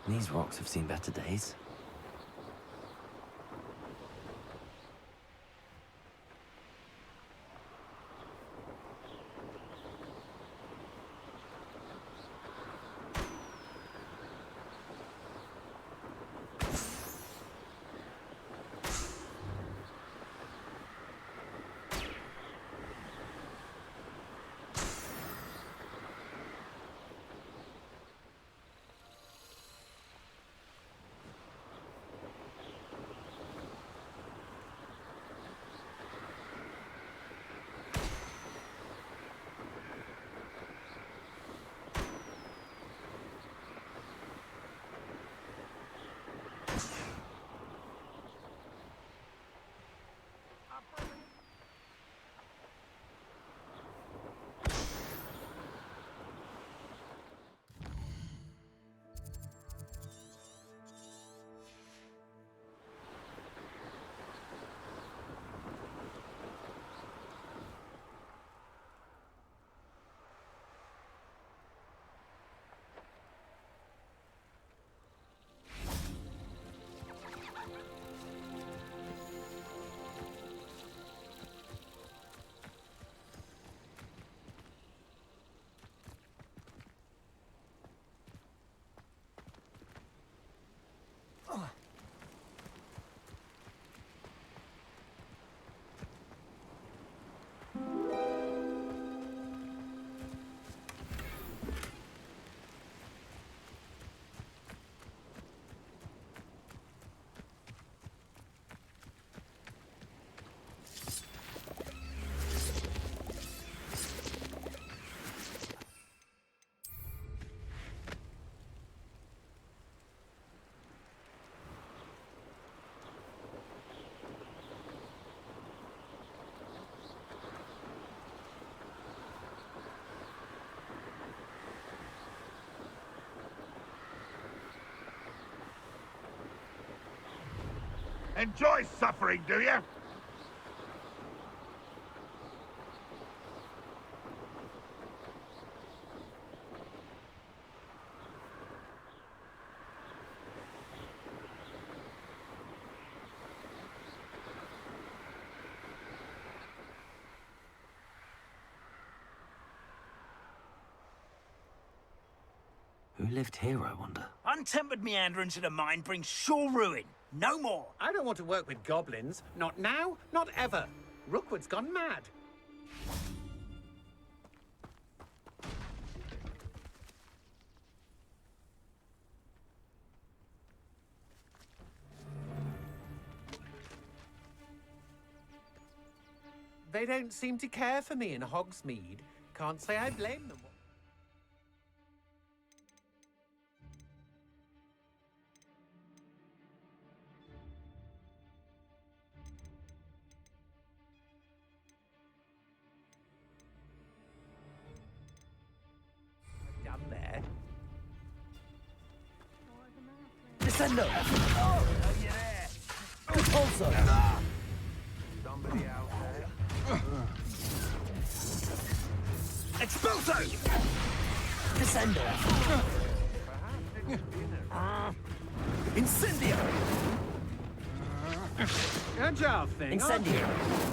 These rocks have seen better days. Enjoy suffering, do you? Who lived here, I wonder? Untempered meanderings in a mine bring sure ruin. No more. I don't want to work with goblins. Not now, not ever. Rookwood's gone mad. They don't seem to care for me in Hogsmeade. Can't say I blame them. Done there. Descendo! Oh, you there? Repulso! Somebody out there? Expulso! Descendo! Perhaps it's dinner. Incendio! Good job, thing. Incendio!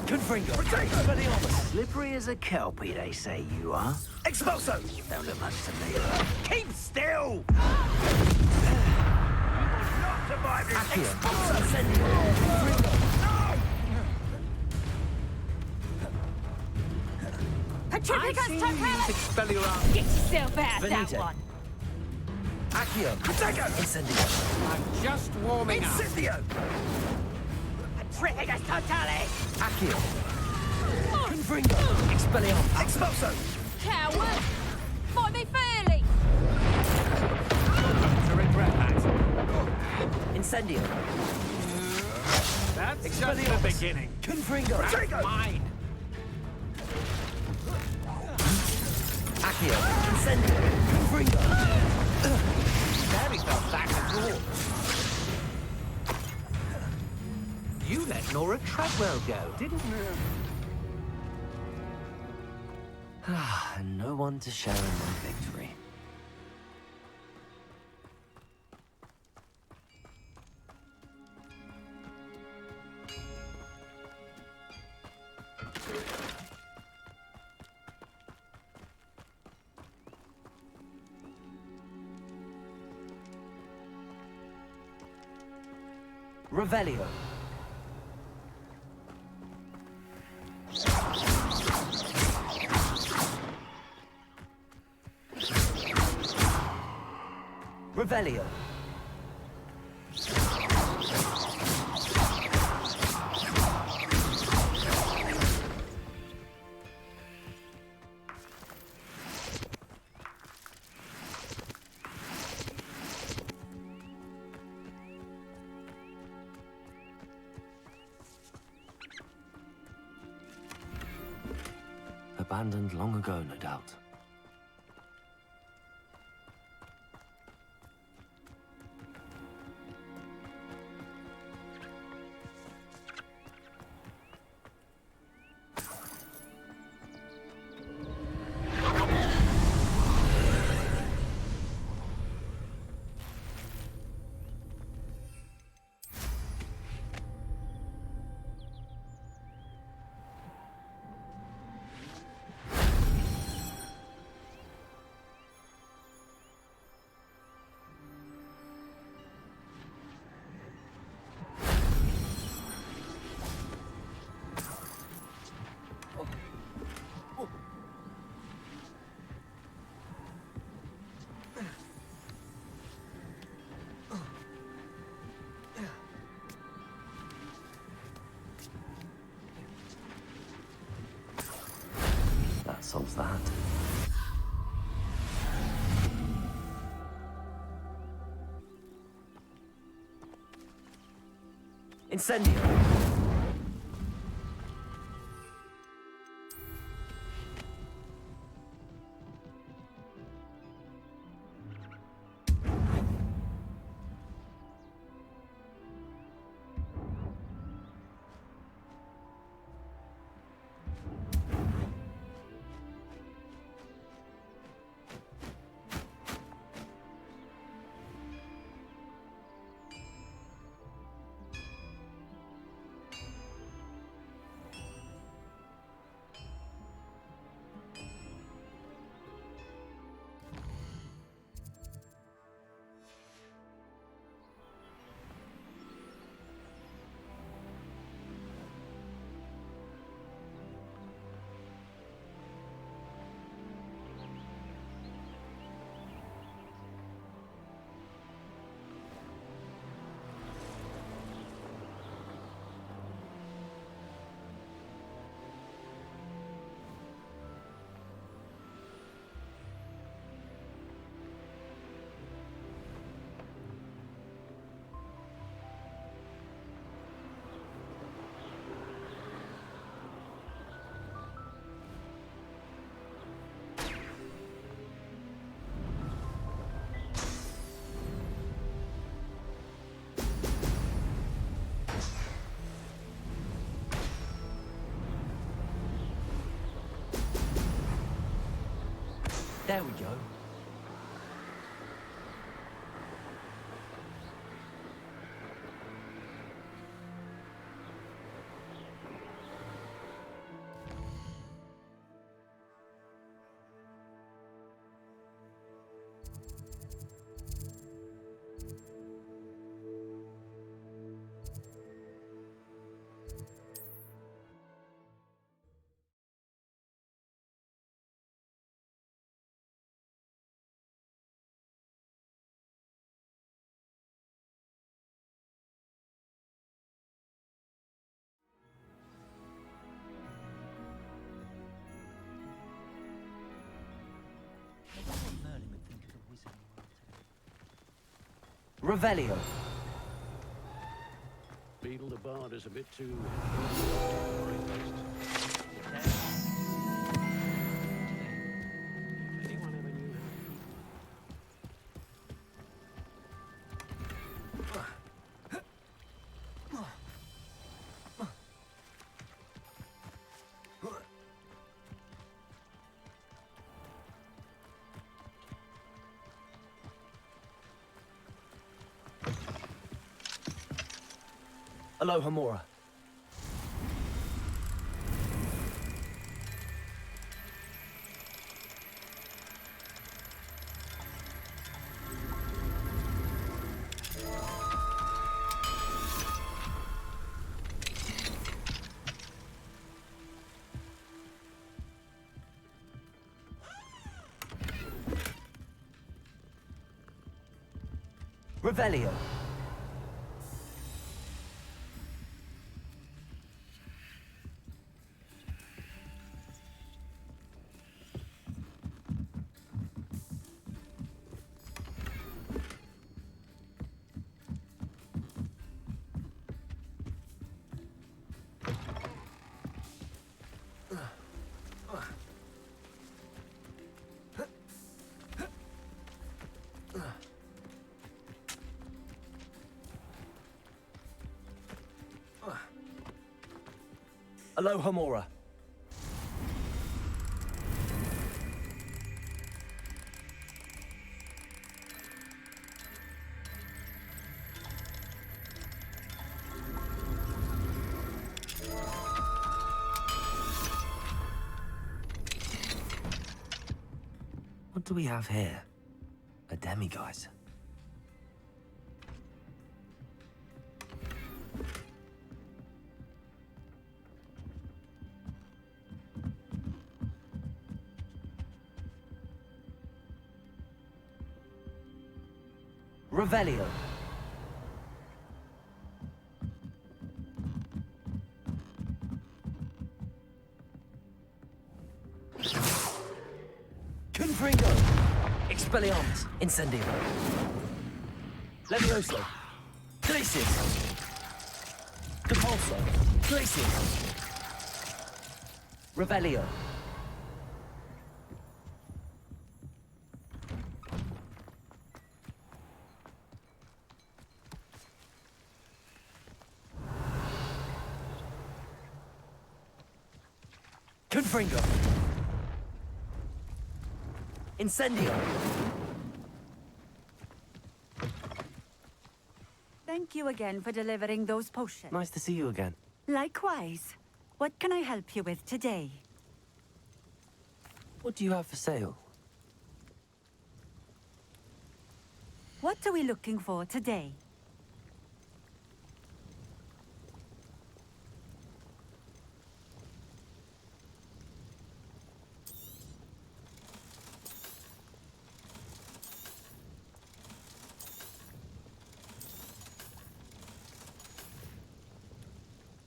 Confringo! Expelliarmus! Slippery as a kelpie, they say you are. Expulso! Don't look much to me. Keep still! Not survive this. Accio! Incendio! Confringo! I've seen you Expelliarmus. Get yourself out Venite. that one. Accio! Incendio! I'm just warming up. Incendio! Trigger totale. Accio! Confringo! Expelliarmus! Expulso! Coward. Might be fairly. To regret that. Incendio! That's just the Expelliarmus. beginning. Confringo! That's mine. Accio! Incendio! Confringo! Barry fell back and roared. You let Nora Treadwell go, didn't you? And no one to share in my victory. Revelio. Revelio. Abandoned long ago, no doubt. That solves that. Incendio. There we go. Revelio. Beetle the Bard is a bit too... Anyone ever knew Aloha Mora. Revelio. Aloha Mora. What do we have here? A demiguise. Revelio. Confringo. Expelliarmus. Incendio. Levioso. Glacius. Compulso. Glacius. Revelio. Confringo. Incendio. Thank you again for delivering those potions. Nice to see you again. Likewise. What can I help you with today? What do you have for sale? What are we looking for today?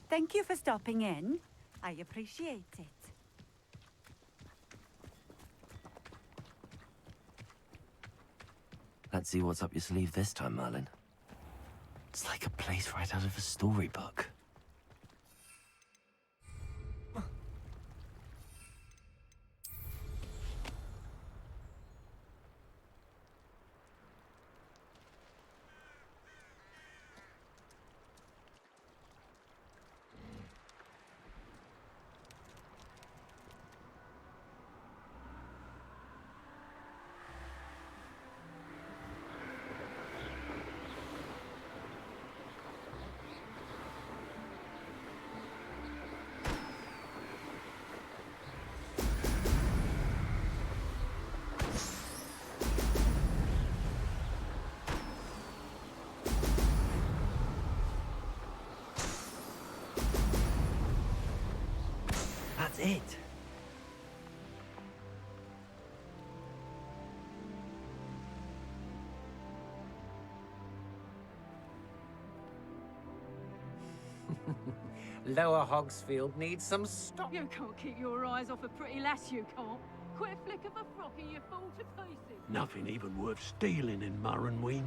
Thank you for stopping in. I appreciate it. Let's see what's up your sleeve this time, Merlin. It's like a place right out of a storybook. That's it. Lower Hogsfield needs some stock. You can't keep your eyes off a pretty lass, you can't. Quick flick of a frock and you fall to pieces. Nothing even worth stealing in Murrenween.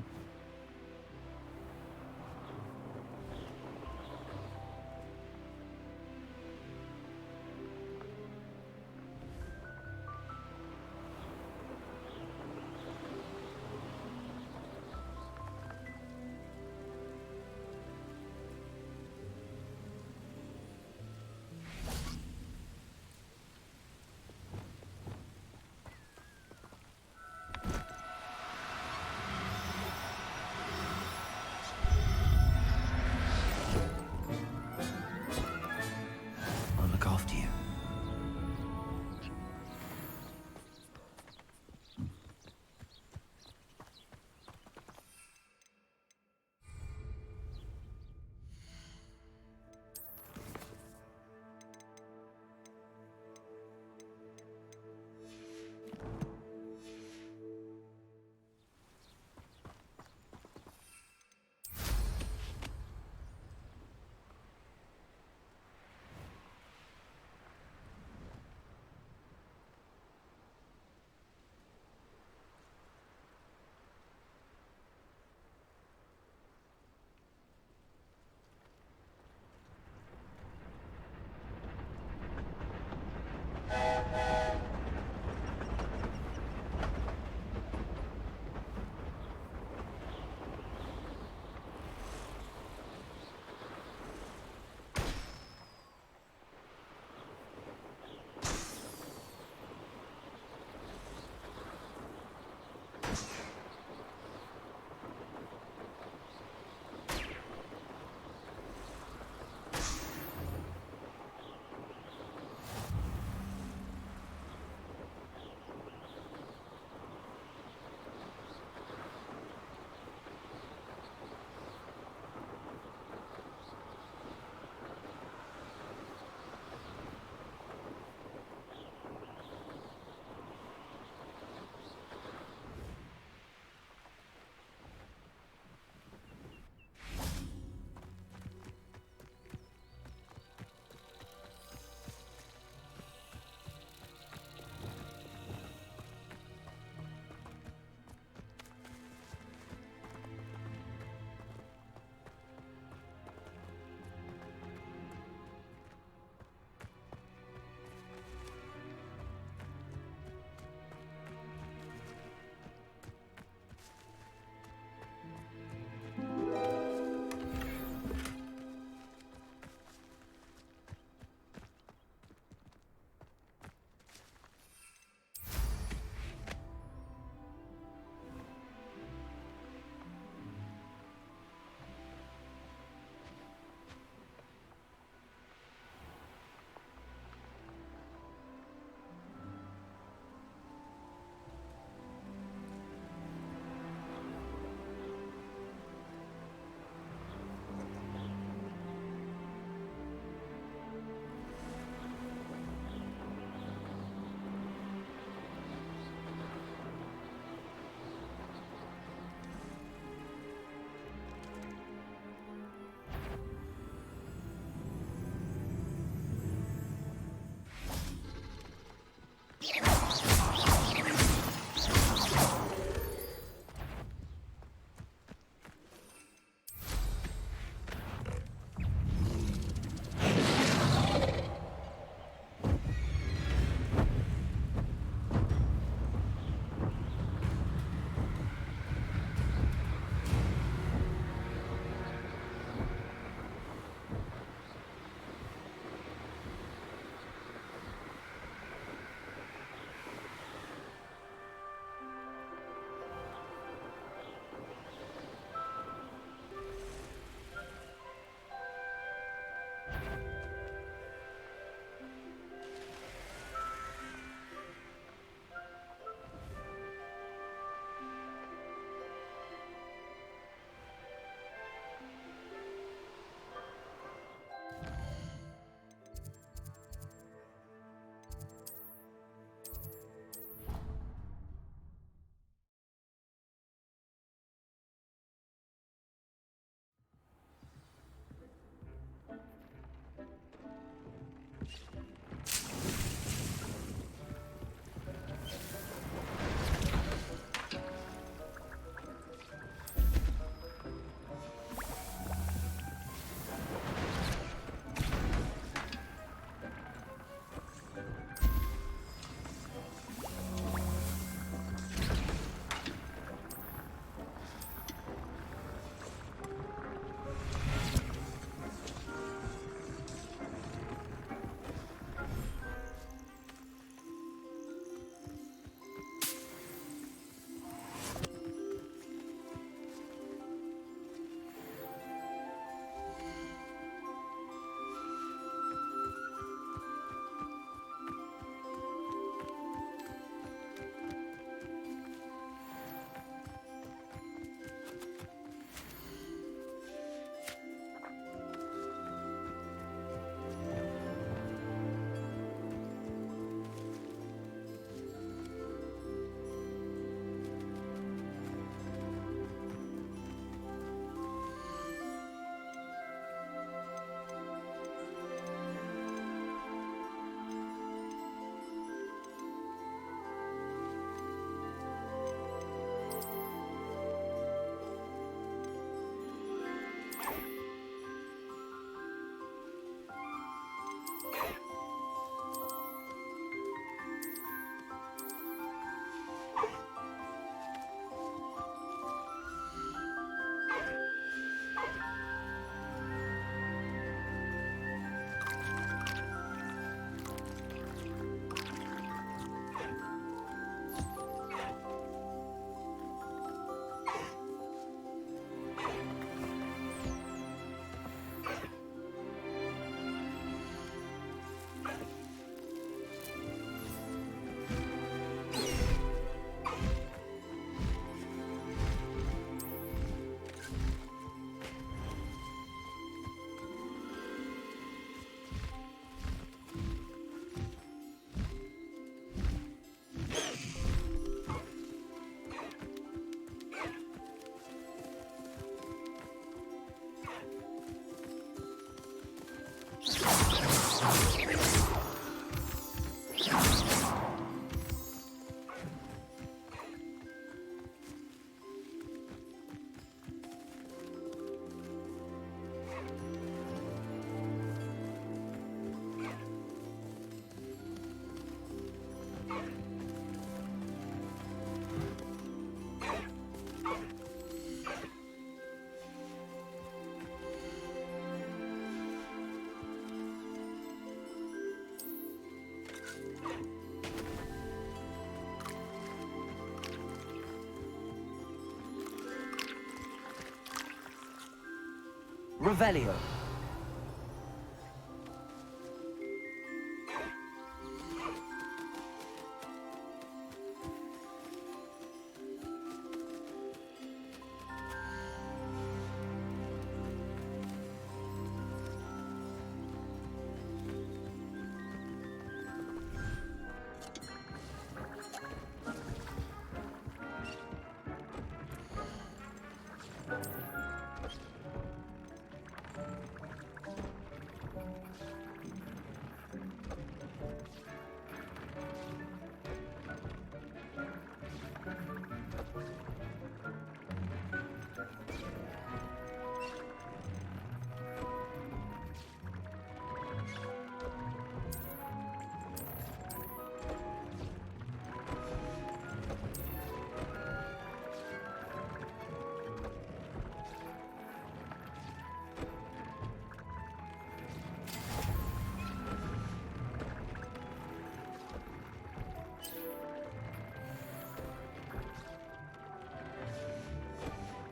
Revelio.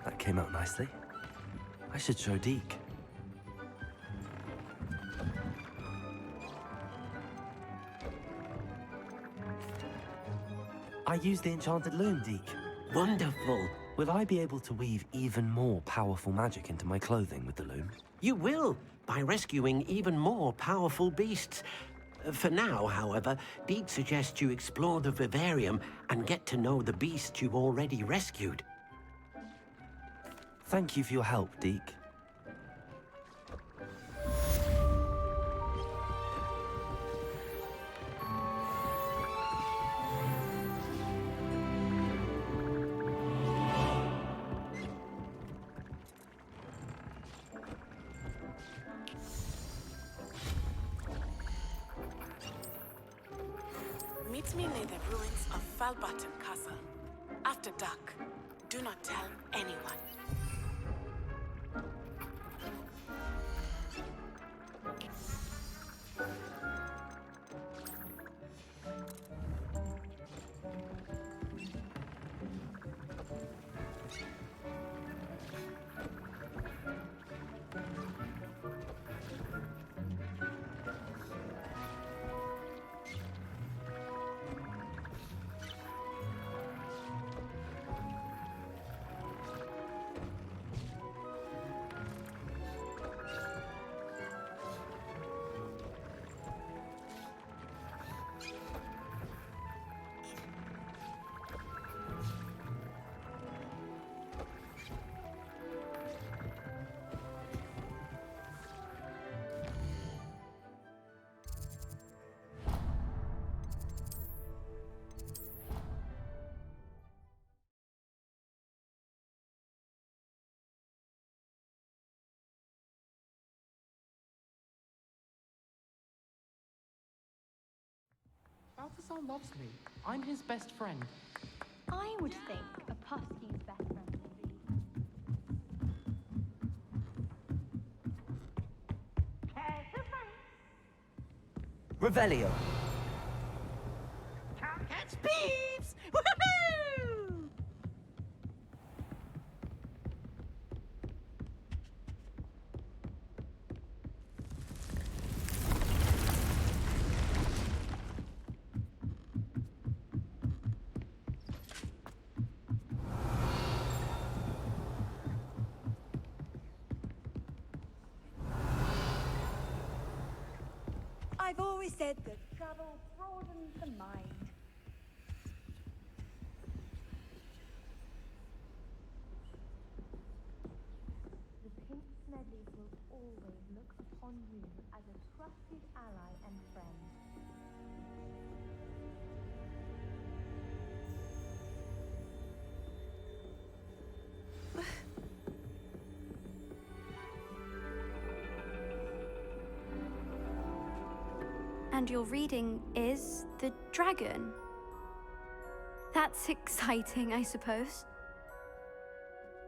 That came out nicely. I should show Deke. I used the enchanted loom, Deke. Wonderful. Will I be able to weave even more powerful magic into my clothing with the loom? You will, by rescuing even more powerful beasts. For now, however, Deke suggests you explore the vivarium and get to know the beasts you've already rescued. Thank you for your help, Deke. Meet me near the ruins of Falbutton Castle. After dark. Do not tell anyone. Balthazar loves me. I'm his best friend. I would think a Puffske's best friend would be. Revelio. Catch beeps! Woohoo! I've always said that travel broadens the mind. The Pink Smedleys will always look upon you as a trusted ally and friend. And your reading is the dragon. That's exciting, I suppose.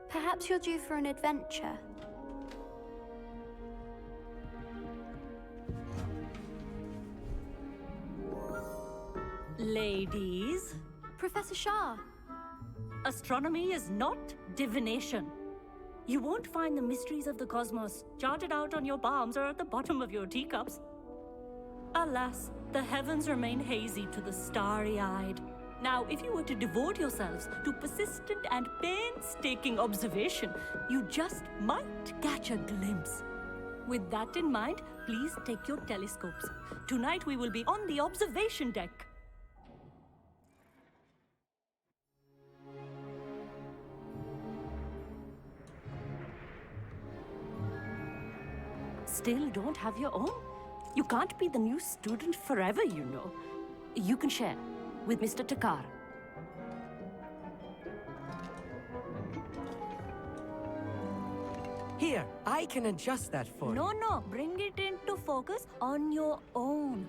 Perhaps you're due for an adventure. Ladies, Professor Shah. astronomy is not divination. You won't find the mysteries of the cosmos charted out on your palms or at the bottom of your teacups. Alas, the heavens remain hazy to the starry-eyed. Now, if you were to devote yourselves to persistent and painstaking observation, you just might catch a glimpse. With that in mind, please take your telescopes. Tonight we will be on the observation deck. Still don't have your own? You can't be the new student forever, you know. You can share with Mr. Takar. Here, I can adjust that for you. No, bring it into focus on your own.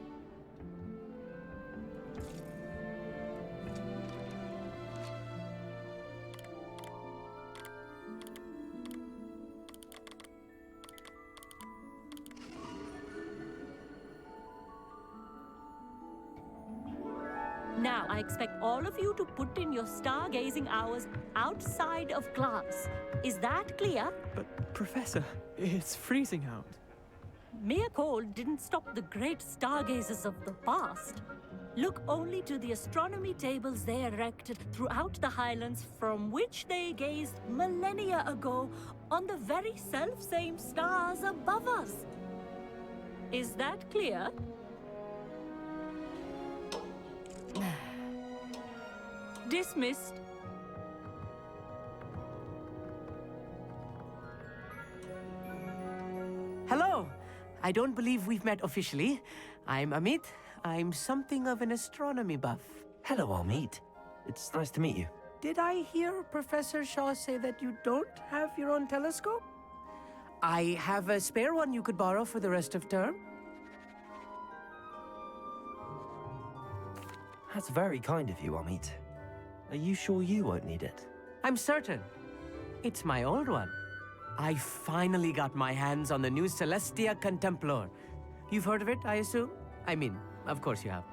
Now, I expect all of you to put in your stargazing hours outside of class. Is that clear? But, Professor, it's freezing out. Mere cold didn't stop the great stargazers of the past. Look only to the astronomy tables they erected throughout the highlands from which they gazed millennia ago on the very self-same stars above us. Is that clear? Dismissed. Hello. I don't believe we've met officially. I'm Amit. I'm something of an astronomy buff. Hello, Amit. It's nice to meet you. Did I hear Professor Shaw say that you don't have your own telescope? I have a spare one you could borrow for the rest of term. That's very kind of you, Amit. Are you sure you won't need it? I'm certain. It's my old one. I finally got my hands on the new Celestia Contemplar. You've heard of it, I assume? I mean, of course you have.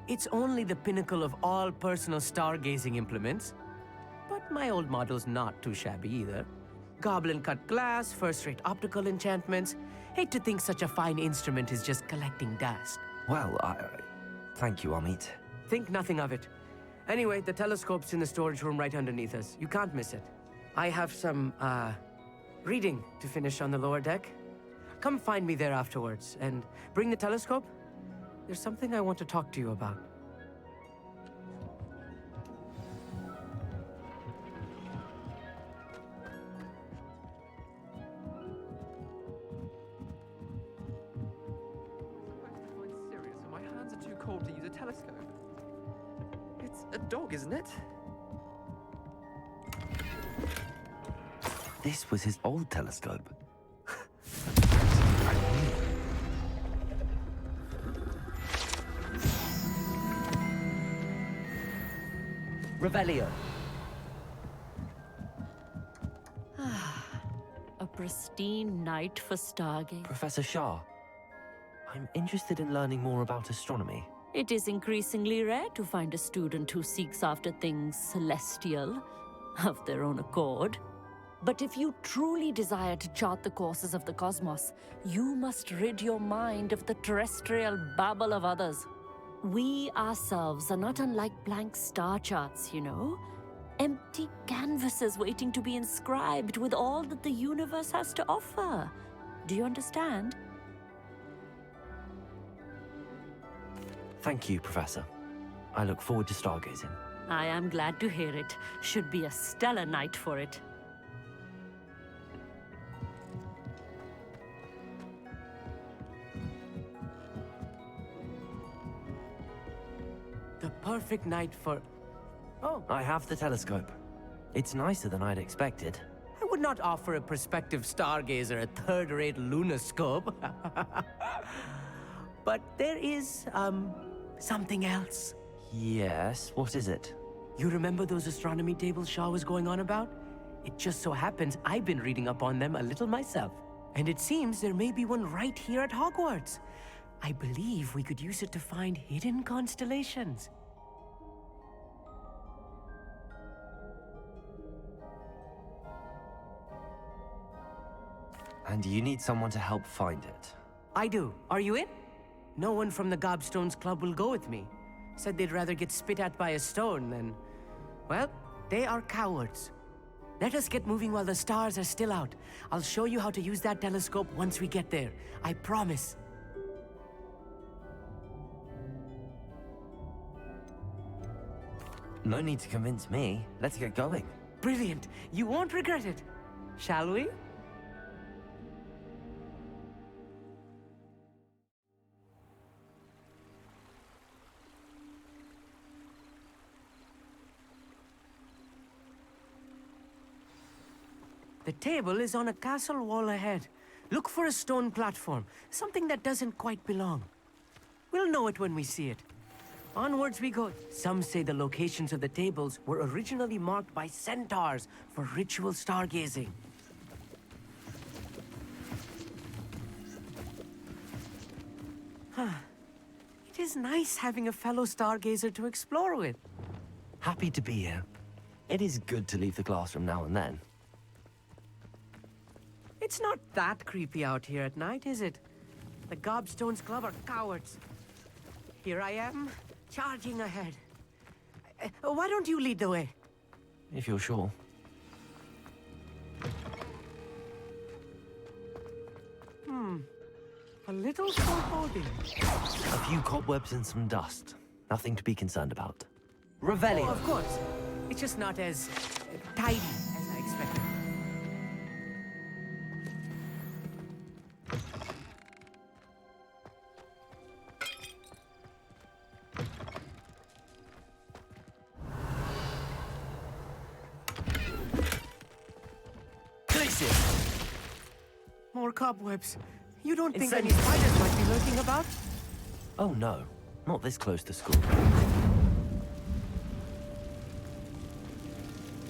It's only the pinnacle of all personal stargazing implements. But my old model's not too shabby either. Goblin-cut glass, first-rate optical enchantments. Hate to think such a fine instrument is just collecting dust. Well, thank you, Amit. Think nothing of it. Anyway, the telescope's in the storage room right underneath us. You can't miss it. I have some, reading to finish on the lower deck. Come find me there afterwards, and bring the telescope. There's something I want to talk to you about. My hands are too cold to use a telescope. It's a dog, isn't it? This was his old telescope. Revelio. A pristine night for stargazing. Professor Shah, I'm interested in learning more about astronomy. It is increasingly rare to find a student who seeks after things celestial of their own accord. But if you truly desire to chart the courses of the cosmos, you must rid your mind of the terrestrial babble of others. We ourselves are not unlike blank star charts, you know? Empty canvases waiting to be inscribed with all that the universe has to offer. Do you understand? Thank you, Professor. I look forward to stargazing. I am glad to hear it. Should be a stellar night for it. The perfect night for... Oh, I have the telescope. It's nicer than I'd expected. I would not offer a prospective stargazer a third-rate lunoscope. But there is, something else. Yes, what is it? You remember those astronomy tables Shaw was going on about? It just so happens I've been reading up on them a little myself. And it seems there may be one right here at Hogwarts. I believe we could use it to find hidden constellations. And you need someone to help find it. I do. Are you in? No one from the Gobstones Club will go with me. Said they'd rather get spit at by a stone than... Well, they are cowards. Let us get moving while the stars are still out. I'll show you how to use that telescope once we get there. I promise. No need to convince me. Let's get going. Brilliant. You won't regret it. Shall we? The table is on a castle wall ahead. Look for a stone platform, something that doesn't quite belong. We'll know it when we see it. Onwards we go. Some say the locations of the tables were originally marked by centaurs for ritual stargazing. It is nice having a fellow stargazer to explore with. Happy to be here. It is good to leave the classroom now and then. It's not that creepy out here at night, is it? The Gobstones Club are cowards. Here I am, charging ahead. Why don't you lead the way? If you're sure. A little foreboding. A few cobwebs and some dust. Nothing to be concerned about. Revelio. Oh, of course. It's just not as tidy as I expected. More cobwebs. You don't think any spiders might be lurking about? Oh no, not this close to school.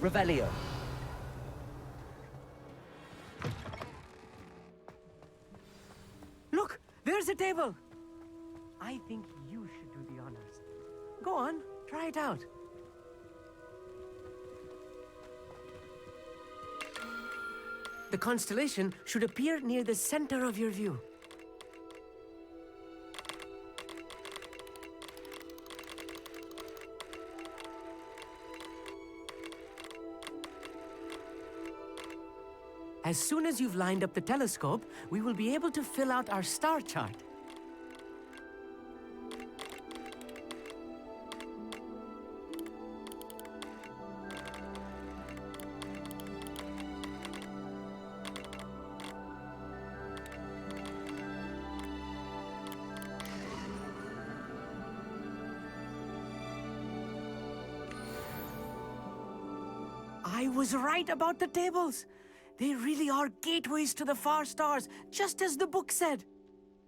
Revelio. Look, there's a table. I think you should do the honors. Go on, try it out. The constellation should appear near the center of your view. As soon as you've lined up the telescope, we will be able to fill out our star chart. I was right about the tables. They really are gateways to the far stars, just as the book said.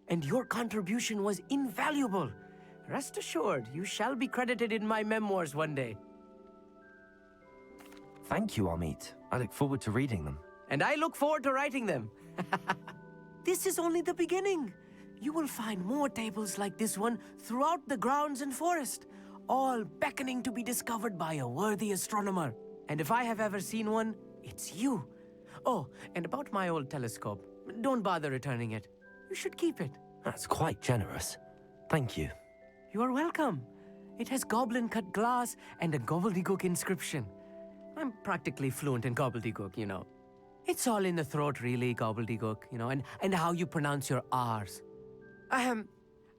And your contribution was invaluable. Rest assured, you shall be credited in my memoirs one day. Thank you, Amit. I look forward to reading them. And I look forward to writing them. This is only the beginning. You will find more tables like this one throughout the grounds and forest, all beckoning to be discovered by a worthy astronomer. And if I have ever seen one, it's you. Oh, and about my old telescope, don't bother returning it. You should keep it. That's quite generous. Thank you. You are welcome. It has goblin-cut glass and a gobbledygook inscription. I'm practically fluent in gobbledygook, you know. It's all in the throat, really, gobbledygook, you know, and how you pronounce your R's.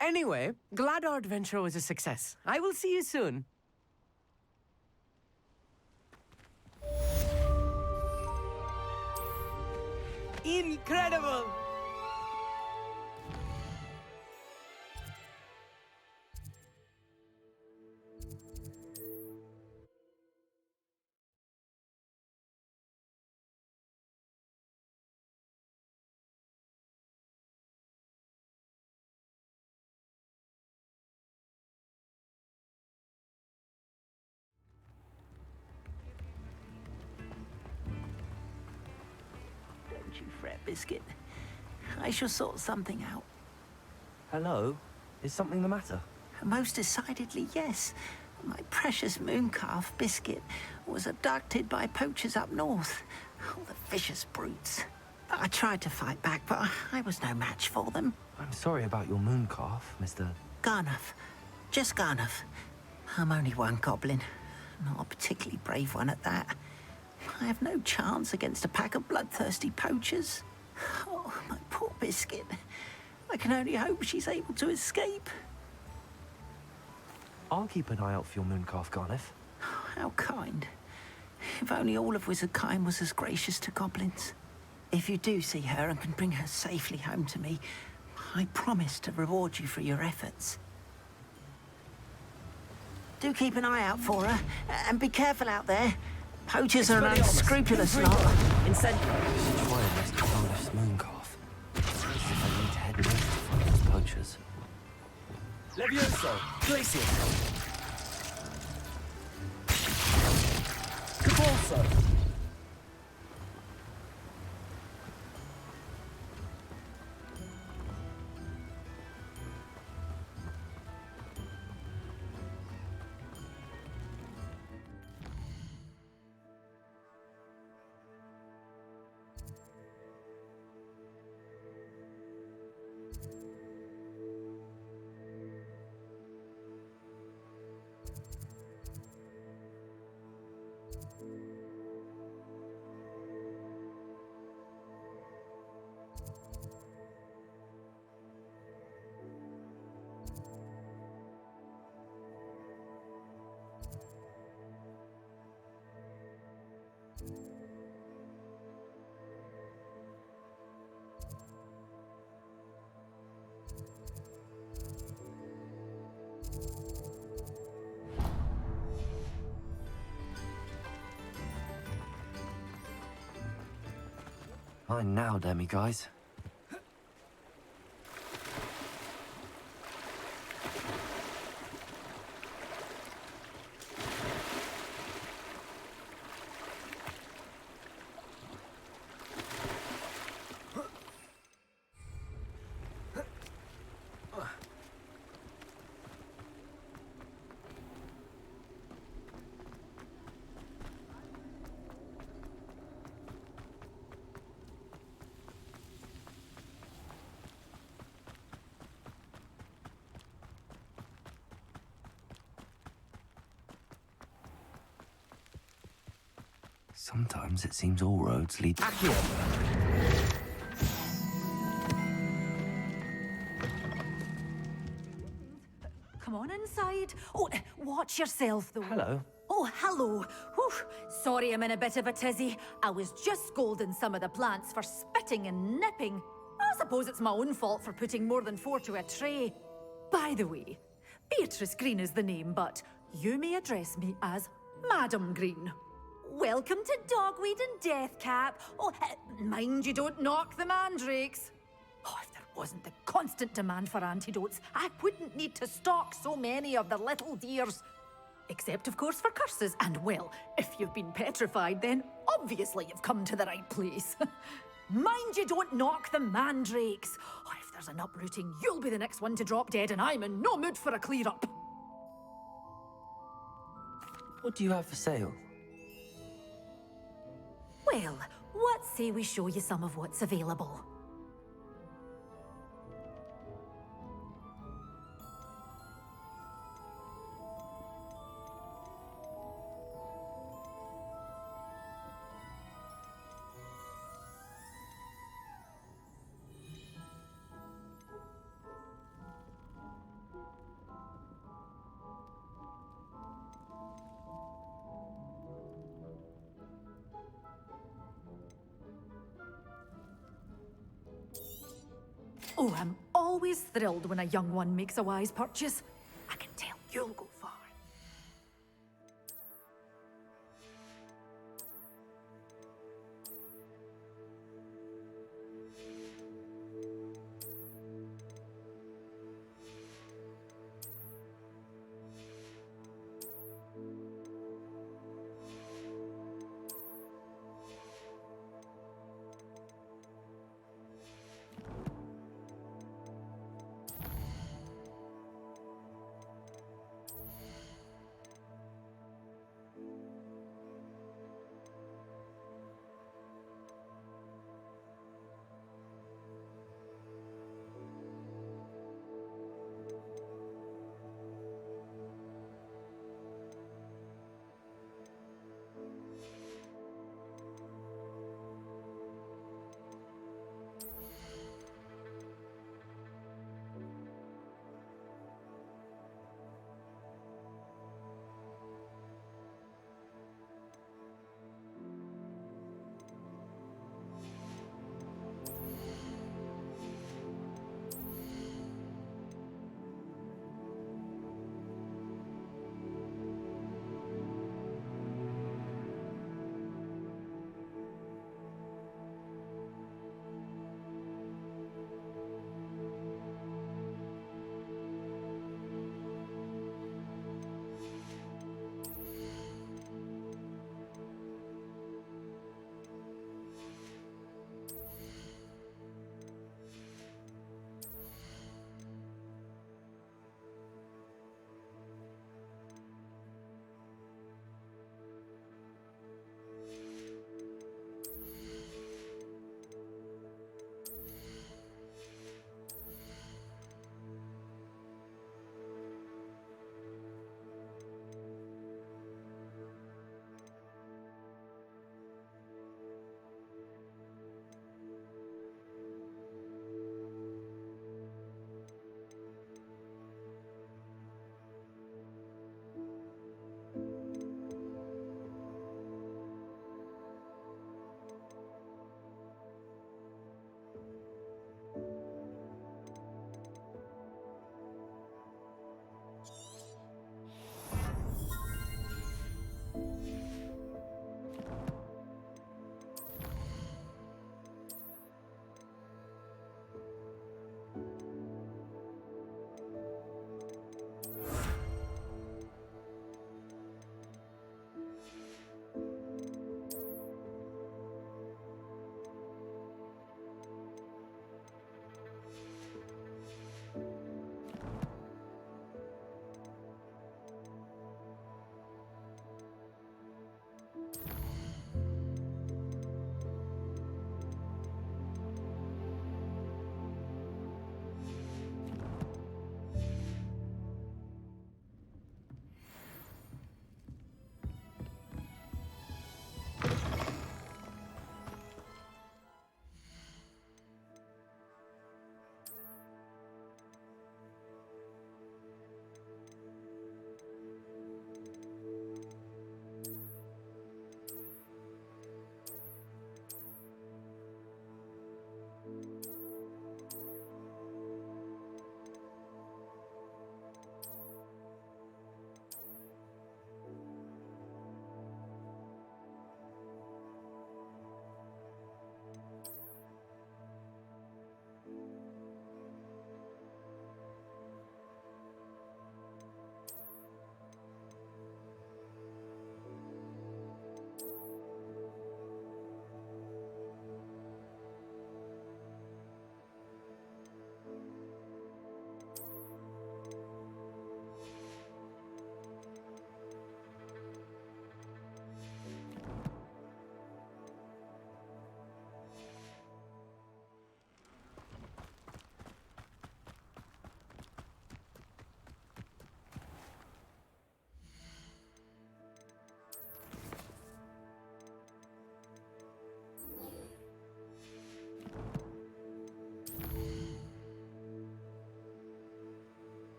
Anyway, glad our adventure was a success. I will see you soon. Incredible! Don't you fret, Biscuit. I shall sort something out. Hello? Is something the matter? Most decidedly, yes. My precious moon calf, Biscuit, was abducted by poachers up north. Oh, the vicious brutes. I tried to fight back, but I was no match for them. I'm sorry about your moon calf, Mr. Garnuff. Just Garnuff. I'm only one goblin. Not a particularly brave one at that. I have no chance against a pack of bloodthirsty poachers. Oh, my poor biscuit. I can only hope she's able to escape. I'll keep an eye out for your moon calf, Garniff. How kind. If only all of Wizardkind was as gracious to goblins. If you do see her and can bring her safely home to me, I promise to reward you for your efforts. Do keep an eye out for her, and be careful out there. Poachers are an unscrupulous lot. Incentive. Try and rescue Garniff's moon calf. It's as if I need to head north to find those poachers. Levioso! Glacier! Cabalso! Mine now, Demi, guys. Sometimes it seems all roads lead to... Come on inside. Oh, watch yourself, though. Hello. Oh, hello. Whew. Sorry I'm in a bit of a tizzy. I was just scolding some of the plants for spitting and nipping. I suppose it's my own fault for putting more than 4 to a tray. By the way, Beatrice Green is the name, but you may address me as Madam Green. Welcome to Dogweed and Deathcap. Oh, mind you don't knock the mandrakes. Oh, if there wasn't the constant demand for antidotes, I wouldn't need to stock so many of the little dears. Except, of course, for curses. And, well, if you've been petrified, then obviously you've come to the right place. Mind you don't knock the mandrakes. Oh, if there's an uprooting, you'll be the next one to drop dead, and I'm in no mood for a clear-up. What do you have for sale? Well, what say we show you some of what's available? Oh, I'm always thrilled when a young one makes a wise purchase. I can tell you'll go far.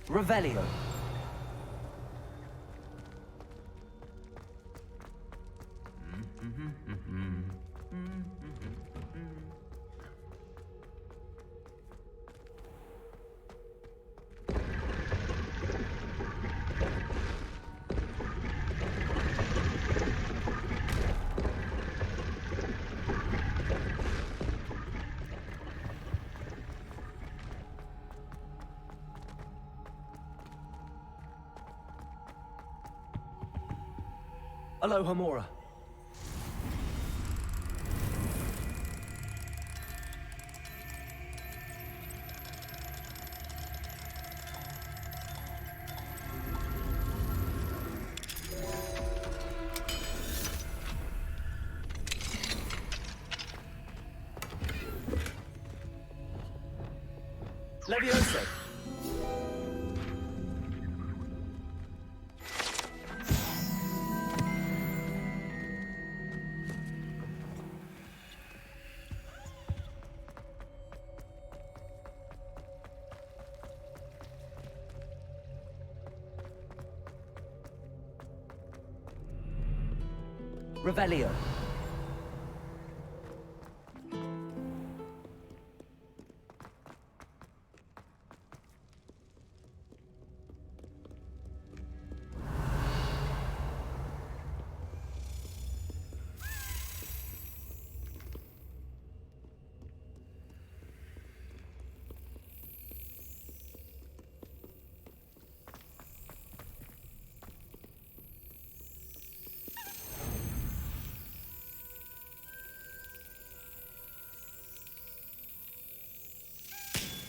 Revelio. Aloha Mora. Levioso. Revelio.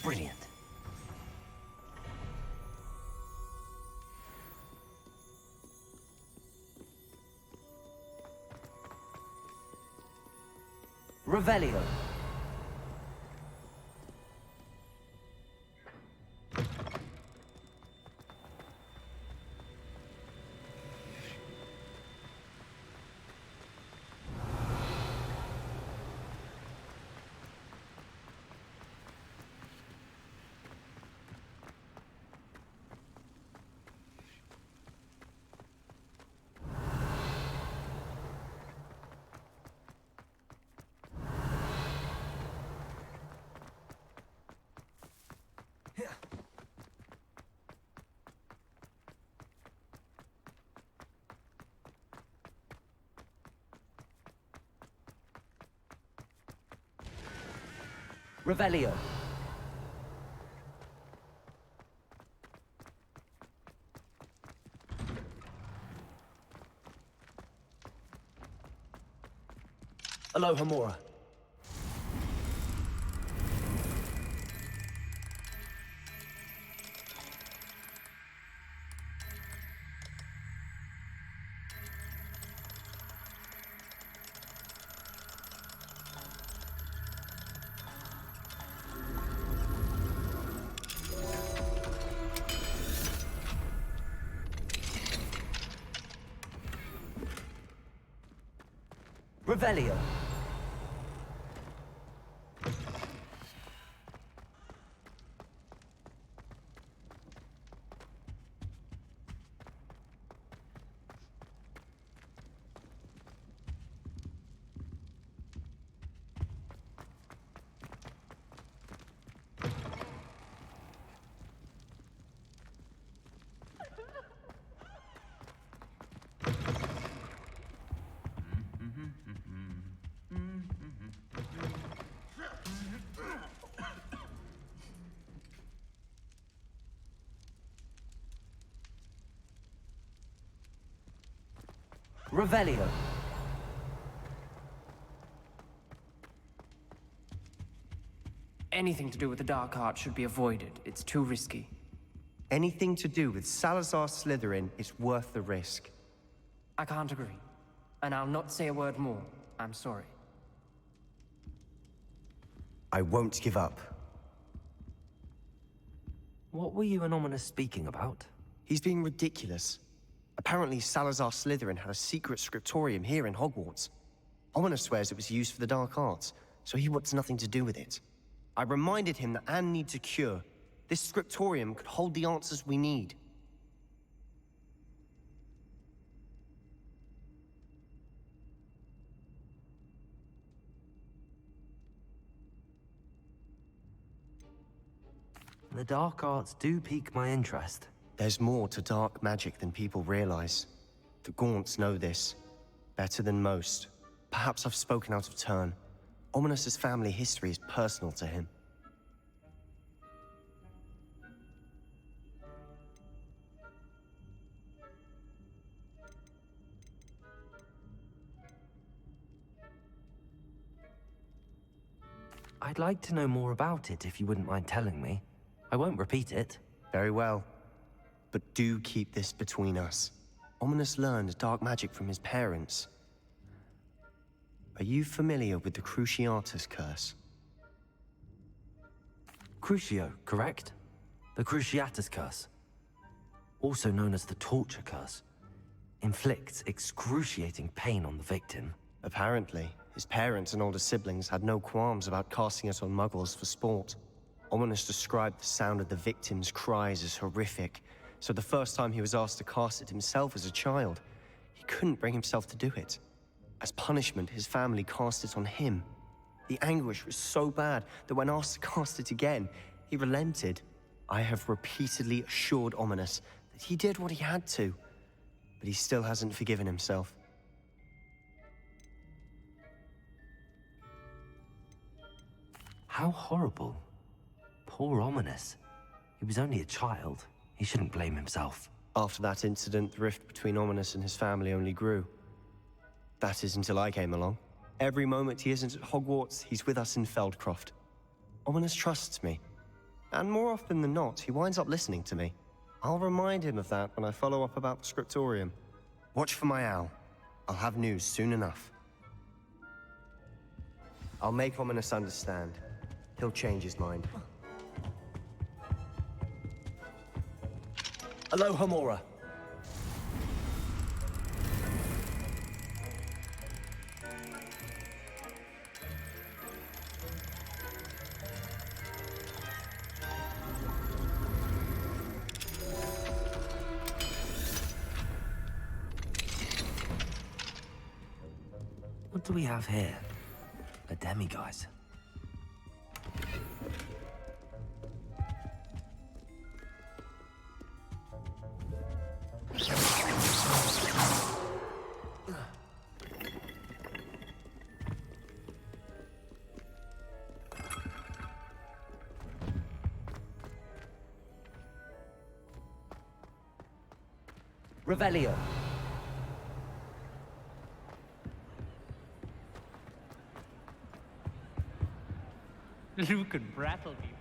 Brilliant. Revelio. Revelio. Aloha Mora. Revelio. Revelio. Anything to do with the Dark Art should be avoided. It's too risky. Anything to do with Salazar Slytherin is worth the risk. I can't agree. And I'll not say a word more. I'm sorry. I won't give up. What were you and Ominous speaking about? He's being ridiculous. Apparently Salazar Slytherin had a secret scriptorium here in Hogwarts. Ominous swears it was used for the Dark Arts, so he wants nothing to do with it. I reminded him that Anne needs a cure, This scriptorium could hold the answers we need. The dark arts do pique my interest. There's more to dark magic than people realize. The Gaunts know this better than most. Perhaps I've spoken out of turn. Ominous's family history is personal to him. I'd like to know more about it if you wouldn't mind telling me. I won't repeat it. Very well. But do keep this between us. Ominous learned dark magic from his parents. Are you familiar with the Cruciatus curse? Crucio, correct? The Cruciatus curse. Also known as the torture curse. Inflicts excruciating pain on the victim. Apparently, his parents and older siblings had no qualms about casting it on muggles for sport. Ominous described the sound of the victim's cries as horrific, so the first time he was asked to cast it himself as a child, he couldn't bring himself to do it. As punishment, his family cast it on him. The anguish was so bad that when asked to cast it again, he relented. I have repeatedly assured Ominous that he did what he had to, but he still hasn't forgiven himself. How horrible. Poor Ominous. He was only a child. He shouldn't blame himself. After that incident, the rift between Ominous and his family only grew. That is until I came along. Every moment he isn't at Hogwarts, he's with us in Feldcroft. Ominous trusts me. And more often than not, he winds up listening to me. I'll remind him of that when I follow up about the scriptorium. Watch for my owl. I'll have news soon enough. I'll make Ominous understand. He'll change his mind. Aloha, Mora. What do we have here? A demiguise. Revelio. Luke and Brattleby.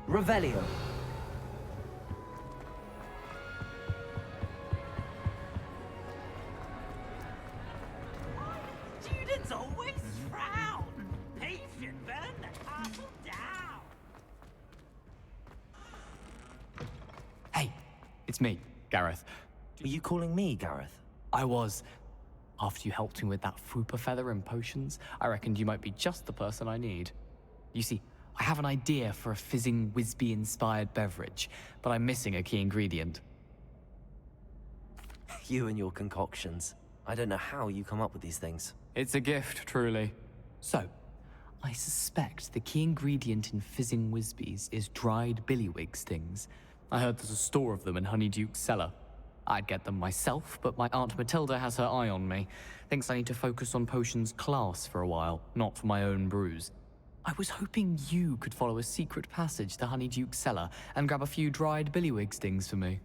Revelio. Students always frown. He should burn the castle down. Hey, it's me, Gareth. Were you calling me Gareth? I was. After you helped me with that Fupa feather and potions, I reckoned you might be just the person I need. You see, I have an idea for a fizzing Wisby-inspired beverage, but I'm missing a key ingredient. You and your concoctions. I don't know how you come up with these things. It's a gift, truly. So, I suspect the key ingredient in fizzing Wisbies is dried billywig stings. I heard there's a store of them in Honeyduke's cellar. I'd get them myself, but my Aunt Matilda has her eye on me. Thinks I need to focus on potions class for a while, not for my own brews. I was hoping you could follow a secret passage to Honeyduke's cellar and grab a few dried billywig stings for me.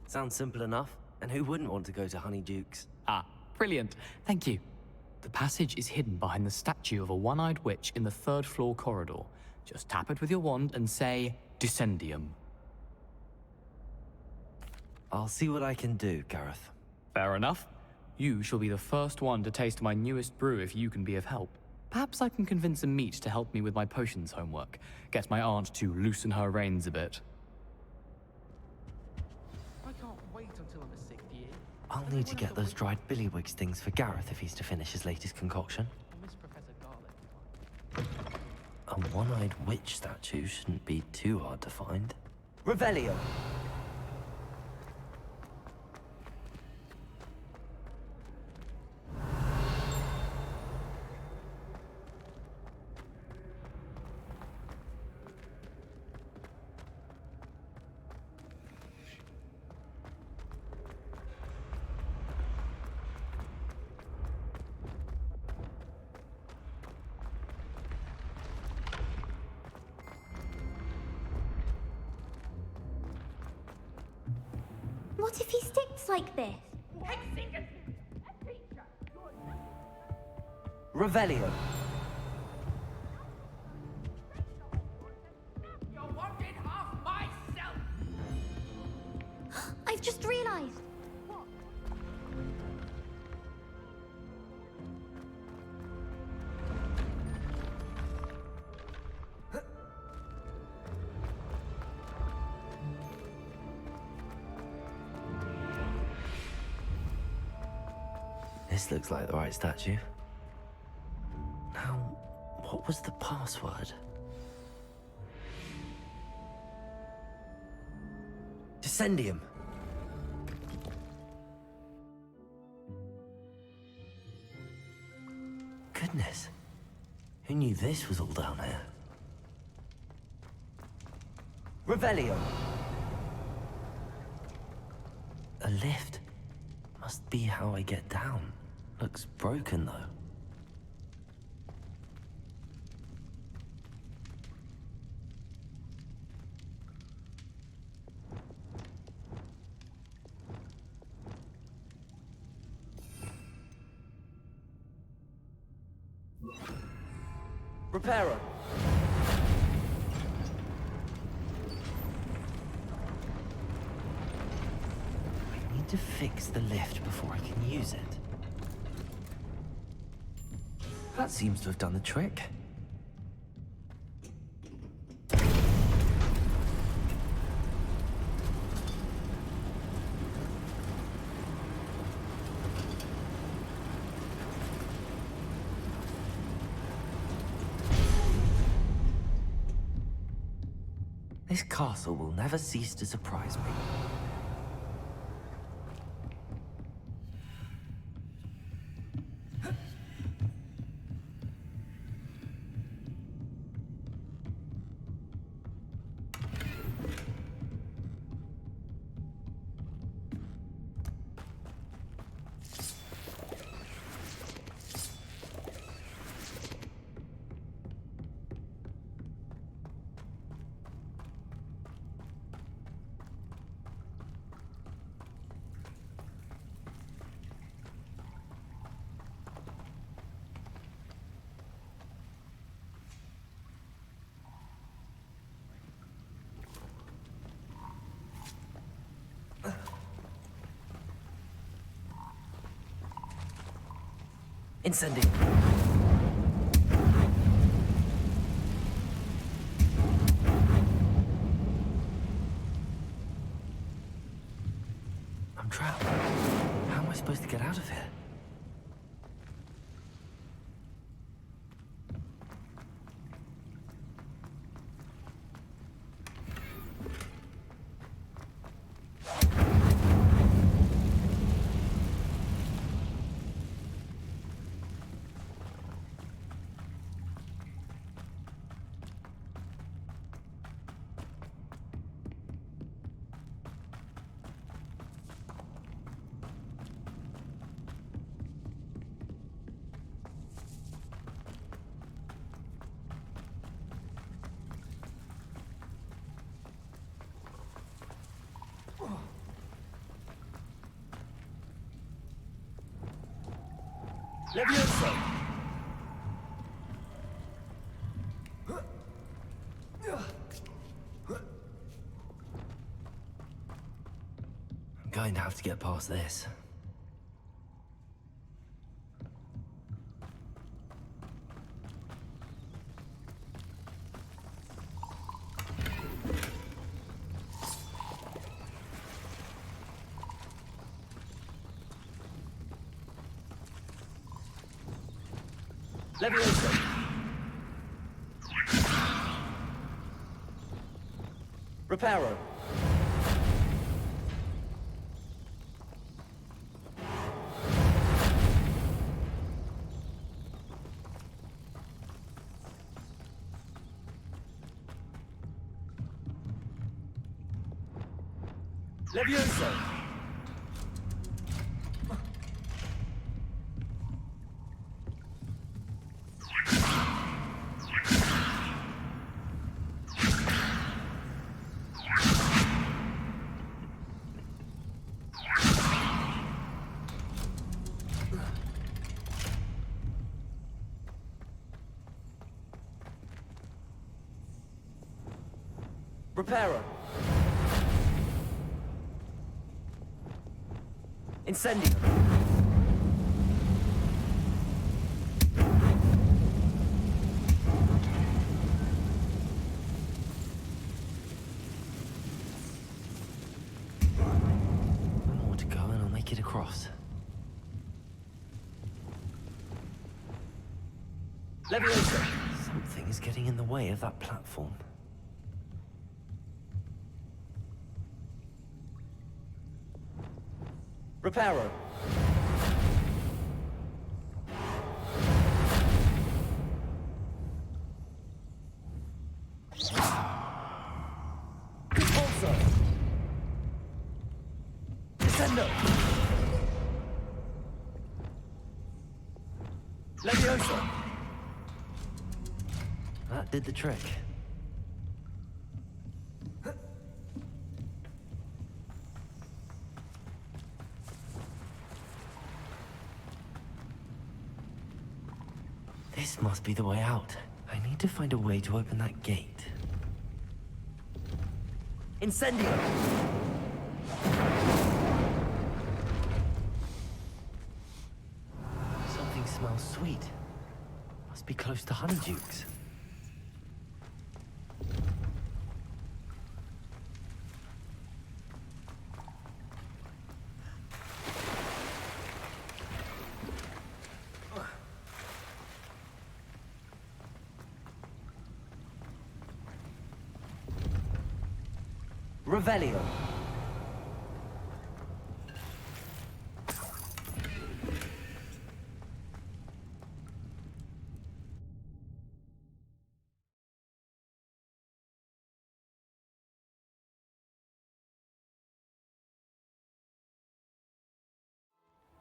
Sounds simple enough. And who wouldn't want to go to Honeyduke's? Ah, brilliant. Thank you. The passage is hidden behind the statue of a one-eyed witch in the third-floor corridor. Just tap it with your wand and say, Descendium. I'll see what I can do, Gareth. Fair enough. You shall be the first one to taste my newest brew if you can be of help. Perhaps I can convince a meat to help me with my potions homework. Get my aunt to loosen her reins a bit. I can't wait until I'm a sixth year. I'll need to get those dried billywig things for Gareth if he's to finish his latest concoction. Miss Professor Garlic. A one-eyed witch statue shouldn't be too hard to find. Revelio! What if he sticks like this? Revelio! You're wanting half myself. I've just realised. This looks like the right statue. Now, what was the password? Descendium! Goodness. Who knew this was all down here? Revelio! A lift. Must be how I get down. Looks broken, though. Reparo! I need to fix the lift before I can use it. That seems to have done the trick. This castle will never cease to surprise me. Incendio. I'm trapped. How am I supposed to get out of here? Levioso! I'm going to have to get past this. Levioso! Reparo! Levioso! Reparo! Incendio! One more to go and I'll make it across. Levioso! Something is getting in the way of that platform. Reparo! Repulsor! Descendo! Levioso! That did the trick. This must be the way out. I need to find a way to open that gate. Incendio! Something smells sweet. Must be close to Honeydukes. Revelio!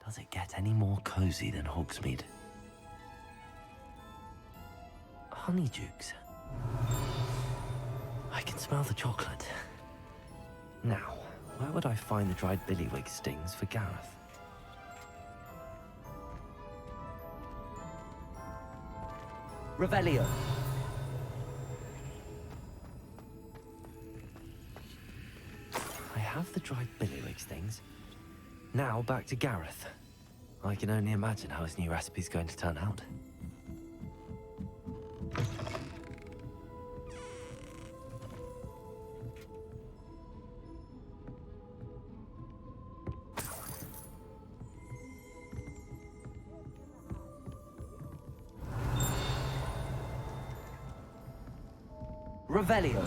Does it get any more cozy than Hogsmeade? Honeydukes. I can smell the chocolate. Now, where would I find the dried billywig stings for Gareth? Revelio! I have the dried billywig stings. Now back to Gareth. I can only imagine how his new recipe's going to turn out. Revelio.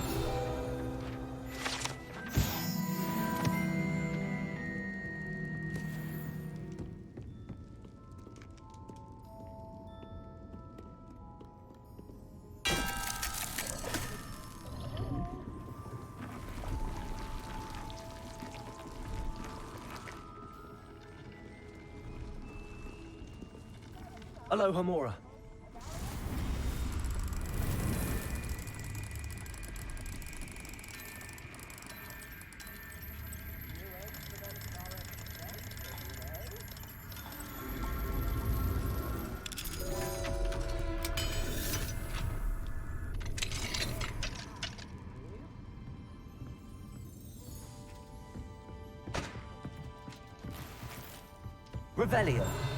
Hello, Hamura. Revelio.